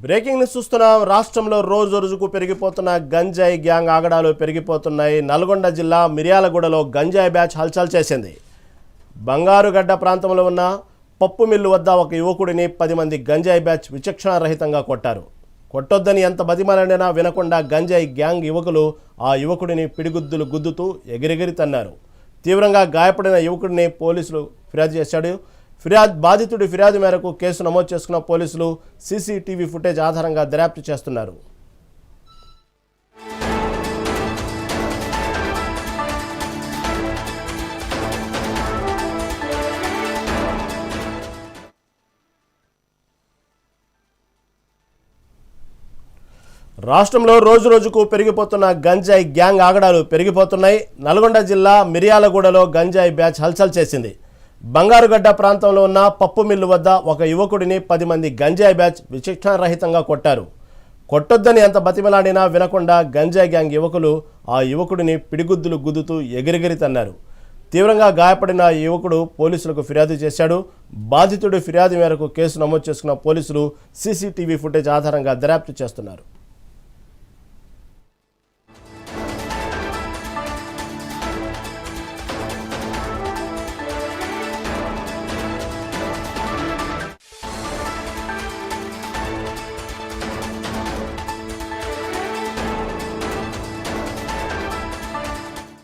Breaking news చూస్తున్నాం. రాష్ట్రంలో రోజు రోజుకు పెరిగిపోతున్న గంజాయి గ్యాంగ్ ఆగడాలు పెరిగిపోతున్నాయి. నల్గొండ జిల్లా మిర్యాలగూడలో గంజాయి బ్యాచ్ హల్చల్ చేసింది. బంగారుగడ్డ ప్రాంతంలో ఉన్న పప్పు మిల్లు వద్ద ఒక యువకుడిని 10 మంది గంజాయి బ్యాచ్ విచక్షణారహితంగా కొట్టారు. కొట్టొద్దని ఎంత బతిమాలడినా వినకుండా గంజాయి గ్యాంగ్ యువకులు ఆ యువకుడిని పిడిగుద్దులు గుద్దుతూ ఎగిరెగిరి తన్నారు. తీవ్రంగా గాయపడిన యువకుడిని పోలీసులు ఫిర్యాదు చేశాడు. బాధితుడి ఫిర్యాదు మేరకు కేసు నమోదు చేసుకున్న పోలీసులు సీసీటీవీ ఫుటేజ్ ఆధారంగా దర్యాప్తు చేస్తున్నారు. రాష్ట్రంలో రోజు రోజుకు పెరిగిపోతున్న గంజాయి గ్యాంగ్ ఆగడాలు పెరిగిపోతున్నాయి. నల్గొండ జిల్లా మిర్యాలగూడలో గంజాయి బ్యాచ్ హల్చల్ చేసింది. బంగారుగడ్డ ప్రాంతంలో ఉన్న పప్పు మిల్లు వద్ద ఒక యువకుడిని 10 మంది గంజాయి బ్యాచ్ విచక్షణారహితంగా కొట్టారు. కొట్టొద్దని ఎంత బతిమలాడినా వినకుండా గంజాయి గ్యాంగ్ యువకులు ఆ యువకుడిని పిడిగుద్దులు గుద్దుతూ ఎగిరెగిరి తన్నారు. తీవ్రంగా గాయపడిన యువకుడు పోలీసులకు ఫిర్యాదు చేశాడు. బాధితుడి ఫిర్యాదు మేరకు కేసు నమోదు చేసుకున్న పోలీసులు సీసీటీవీ ఫుటేజ్ ఆధారంగా దర్యాప్తు చేస్తున్నారు.